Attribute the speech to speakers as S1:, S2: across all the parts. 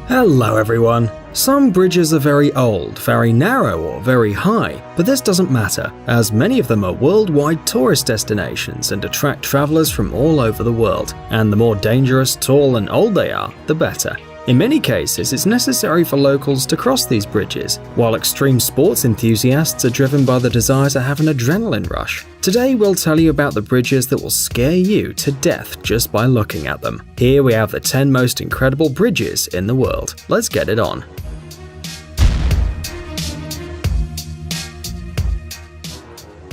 S1: Hello everyone! Some bridges are very old, very narrow or very high, but this doesn't matter, as many of them are worldwide tourist destinations and attract travelers from all over the world, and the more dangerous, tall and old they are, the better. In many cases, it's necessary for locals to cross these bridges, while extreme sports enthusiasts are driven by the desire to have an adrenaline rush. Today we'll tell you about the bridges that will scare you to death just by looking at them. Here we have the 10 most incredible bridges in the world. Let's get it on.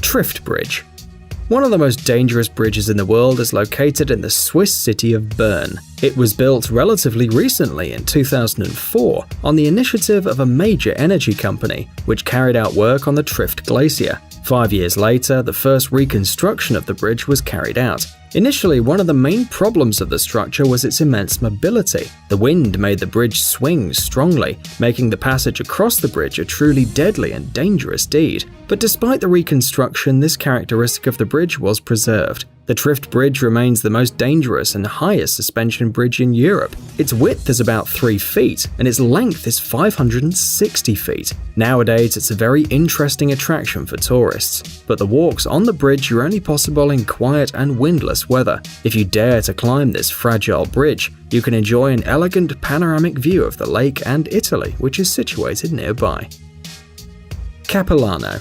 S1: Trift Bridge. One of the most dangerous bridges in the world is located in the Swiss city of Bern. It was built relatively recently in 2004 on the initiative of a major energy company, which carried out work on the Trift Glacier. 5 years later, the first reconstruction of the bridge was carried out. Initially, one of the main problems of the structure was its immense mobility. The wind made the bridge swing strongly, making the passage across the bridge a truly deadly and dangerous deed. But despite the reconstruction, this characteristic of the bridge was preserved. The Trift Bridge remains the most dangerous and highest suspension bridge in Europe. Its width is about 3 feet, and its length is 560 feet. Nowadays, it's a very interesting attraction for tourists, but the walks on the bridge are only possible in quiet and windless weather. If you dare to climb this fragile bridge, you can enjoy an elegant panoramic view of the lake and Italy, which is situated nearby. Capilano.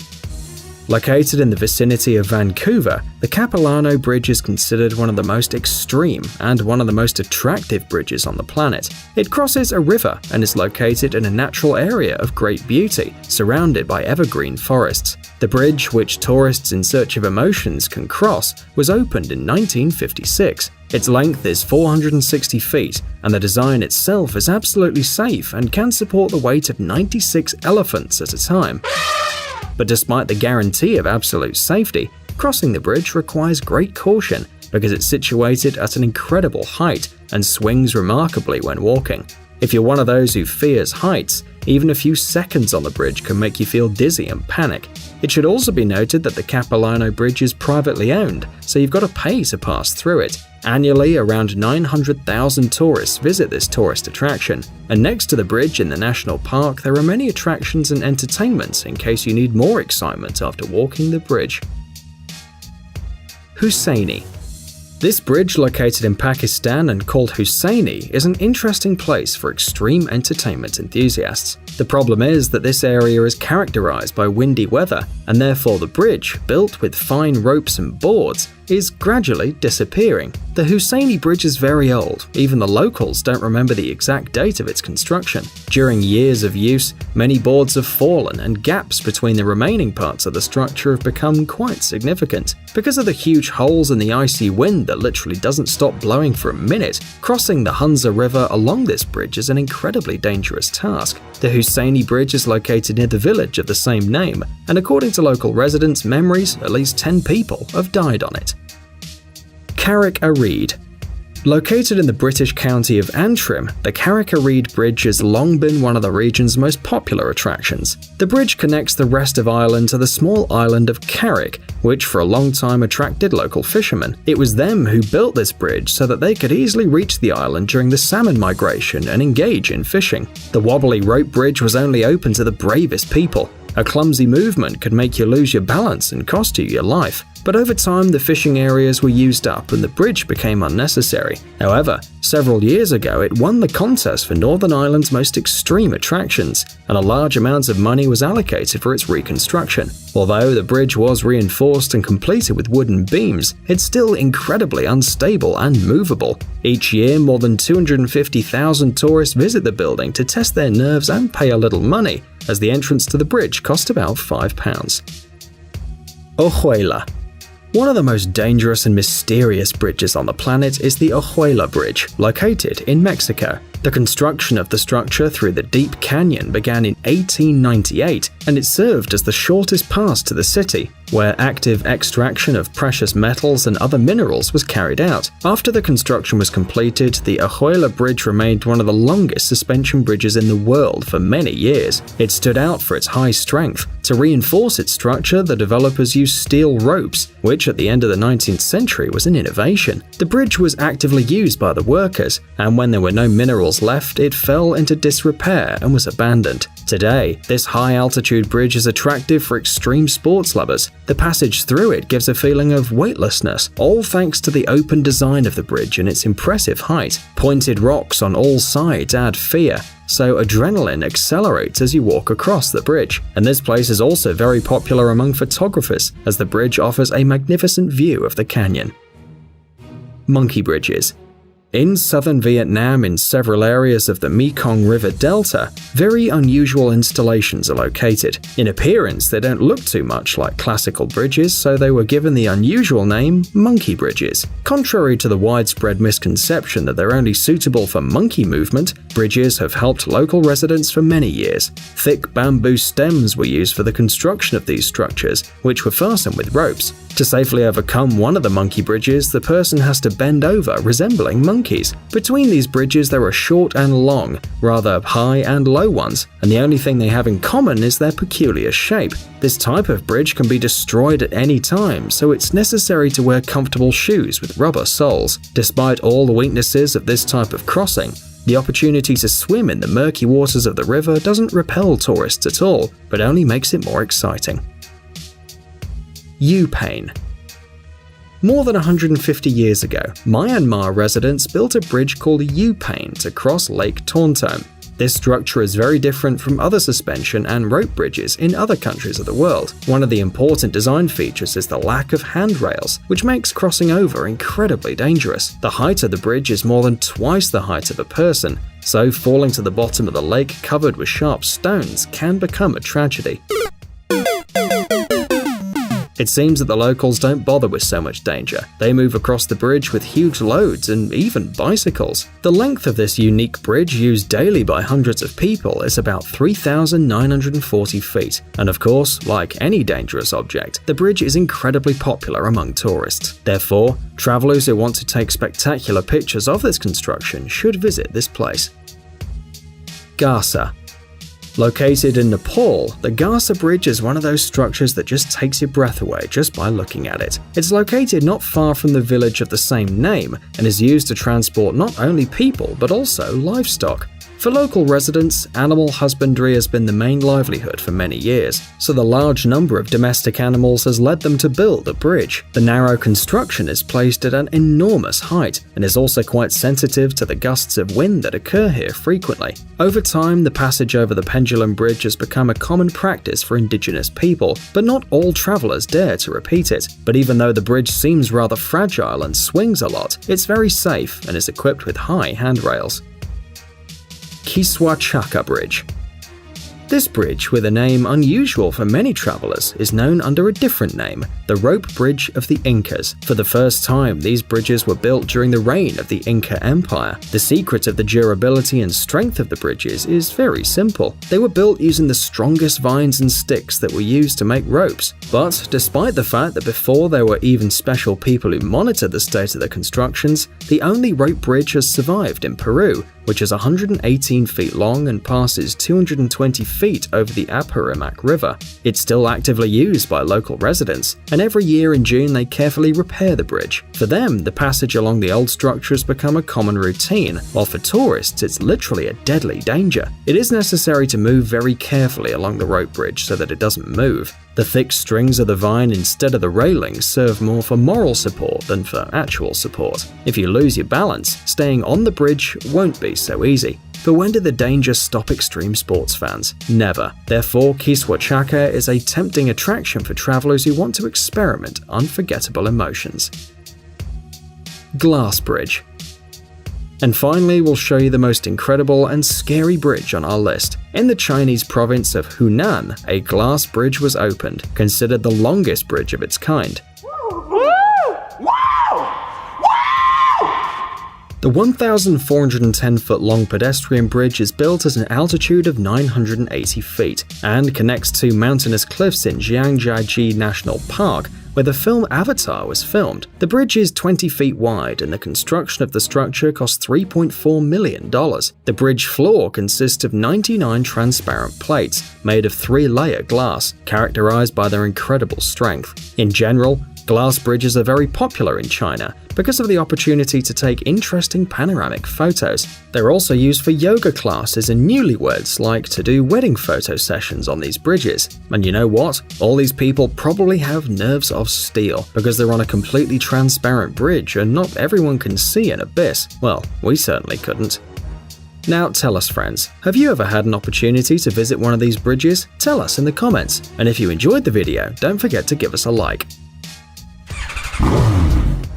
S1: Located in the vicinity of Vancouver, the Capilano Bridge is considered one of the most extreme and one of the most attractive bridges on the planet. It crosses a river and is located in a natural area of great beauty, surrounded by evergreen forests. The bridge, which tourists in search of emotions can cross, was opened in 1956. Its length is 460 feet, and the design itself is absolutely safe and can support the weight of 96 elephants at a time. But despite the guarantee of absolute safety, crossing the bridge requires great caution because it's situated at an incredible height and swings remarkably when walking. If you're one of those who fears heights, even a few seconds on the bridge can make you feel dizzy and panic. It should also be noted that the Capilano Bridge is privately owned, so you've got to pay to pass through it. Annually, around 900,000 tourists visit this tourist attraction, and next to the bridge in the national park there are many attractions and entertainments in case you need more excitement after walking the bridge. Hussaini. This bridge, located in Pakistan and called Hussaini, is an interesting place for extreme entertainment enthusiasts. The problem is that this area is characterized by windy weather, and therefore the bridge, built with fine ropes and boards, is gradually disappearing. The Hussaini Bridge is very old, even the locals don't remember the exact date of its construction. During years of use, many boards have fallen and gaps between the remaining parts of the structure have become quite significant. Because of the huge holes in the icy wind that literally doesn't stop blowing for a minute, crossing the Hunza River along this bridge is an incredibly dangerous task. The Hussaini Bridge is located near the village of the same name, and according to local residents' memories, at least 10 people have died on it. Carrick-a-Rede. Located in the British county of Antrim, the Carrick-a-Rede Bridge has long been one of the region's most popular attractions. The bridge connects the rest of Ireland to the small island of Carrick, which for a long time attracted local fishermen. It was them who built this bridge so that they could easily reach the island during the salmon migration and engage in fishing. The wobbly rope bridge was only open to the bravest people. A clumsy movement could make you lose your balance and cost you your life. But over time, the fishing areas were used up and the bridge became unnecessary. However, several years ago, it won the contest for Northern Ireland's most extreme attractions, and a large amount of money was allocated for its reconstruction. Although the bridge was reinforced and completed with wooden beams, it's still incredibly unstable and movable. Each year, more than 250,000 tourists visit the building to test their nerves and pay a little money, as the entrance to the bridge cost about £5. Ojuela. One of the most dangerous and mysterious bridges on the planet is the Ojuela Bridge, located in Mexico. The construction of the structure through the deep canyon began in 1898, and it served as the shortest pass to the city. where active extraction of precious metals and other minerals was carried out. After the construction was completed, the Ahoila Bridge remained one of the longest suspension bridges in the world for many years. It stood out for its high strength. To reinforce its structure, the developers used steel ropes, which at the end of the 19th century was an innovation. The bridge was actively used by the workers, and when there were no minerals left, it fell into disrepair and was abandoned. Today, this high-altitude bridge is attractive for extreme sports lovers. The passage through it gives a feeling of weightlessness, all thanks to the open design of the bridge and its impressive height. Pointed rocks on all sides add fear, so adrenaline accelerates as you walk across the bridge. And this place is also very popular among photographers, as the bridge offers a magnificent view of the canyon. Monkey bridges. In southern Vietnam, in several areas of the Mekong River Delta, very unusual installations are located. In appearance, they don't look too much like classical bridges, so they were given the unusual name monkey bridges. Contrary to the widespread misconception that they're only suitable for monkey movement, bridges have helped local residents for many years. Thick bamboo stems were used for the construction of these structures, which were fastened with ropes. To safely overcome one of the monkey bridges, the person has to bend over, resembling monkeys. Between these bridges there are short and long, rather high and low ones, and the only thing they have in common is their peculiar shape. This type of bridge can be destroyed at any time, so it's necessary to wear comfortable shoes with rubber soles. Despite all the weaknesses of this type of crossing, the opportunity to swim in the murky waters of the river doesn't repel tourists at all, but only makes it more exciting. U-Pain. More than 150 years ago, Myanmar residents built a bridge called U-Pain to cross Lake Tontom. This structure is very different from other suspension and rope bridges in other countries of the world. One of the important design features is the lack of handrails, which makes crossing over incredibly dangerous. The height of the bridge is more than twice the height of a person, so falling to the bottom of the lake covered with sharp stones can become a tragedy. It seems that the locals don't bother with so much danger. They move across the bridge with huge loads and even bicycles. The length of this unique bridge, used daily by hundreds of people, is about 3,940 feet. And of course, like any dangerous object, the bridge is incredibly popular among tourists. Therefore, travelers who want to take spectacular pictures of this construction should visit this place. Garsa. Located in Nepal, the Garsa Bridge is one of those structures that just takes your breath away just by looking at it. It's located not far from the village of the same name and is used to transport not only people but also livestock. For local residents, animal husbandry has been the main livelihood for many years, so the large number of domestic animals has led them to build a bridge. The narrow construction is placed at an enormous height and is also quite sensitive to the gusts of wind that occur here frequently. Over time, the passage over the Pendulum Bridge has become a common practice for indigenous people, but not all travelers dare to repeat it. But even though the bridge seems rather fragile and swings a lot, it's very safe and is equipped with high handrails. Kiswa Chaka Bridge. This bridge, with a name unusual for many travelers, is known under a different name, the Rope Bridge of the Incas. For the first time, these bridges were built during the reign of the Inca Empire. The secret of the durability and strength of the bridges is very simple. They were built using the strongest vines and sticks that were used to make ropes. But despite the fact that before there were even special people who monitored the state of the constructions, the only rope bridge has survived in Peru, which is 118 feet long and passes 220 feet over the Apurimac River. It's still actively used by local residents, and every year in June they carefully repair the bridge. For them, the passage along the old structure has become a common routine, while for tourists it's literally a deadly danger. It is necessary to move very carefully along the rope bridge so that it doesn't move. The thick strings of the vine instead of the railings serve more for moral support than for actual support. If you lose your balance, staying on the bridge won't be so easy. But when did the danger stop extreme sports fans? Never. Therefore, Kiswa Chaka is a tempting attraction for travelers who want to experiment unforgettable emotions. Glass Bridge. And finally, we'll show you the most incredible and scary bridge on our list. In the Chinese province of Hunan, a glass bridge was opened, considered the longest bridge of its kind. The 1,410-foot-long pedestrian bridge is built at an altitude of 980 feet and connects two mountainous cliffs in Jiangjiaji National Park, where the film Avatar was filmed. The bridge is 20 feet wide and the construction of the structure cost $3.4 million. The bridge floor consists of 99 transparent plates made of 3-layer glass, characterized by their incredible strength. In general, glass bridges are very popular in China because of the opportunity to take interesting panoramic photos. They're also used for yoga classes, and newlyweds like to do wedding photo sessions on these bridges. And you know what? All these people probably have nerves of steel because they're on a completely transparent bridge and not everyone can see an abyss. Well, we certainly couldn't. Now tell us, friends, have you ever had an opportunity to visit one of these bridges? Tell us in the comments, and if you enjoyed the video, don't forget to give us a like.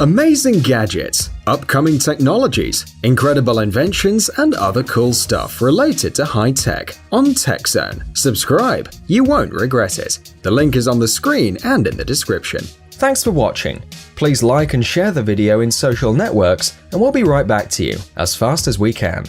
S1: Amazing gadgets, upcoming technologies, incredible inventions, and other cool stuff related to high tech on TechZone. Subscribe, you won't regret it. The link is on the screen and in the description.
S2: Thanks for watching. Please like and share the video in social networks, and we'll be right back to you as fast as we can.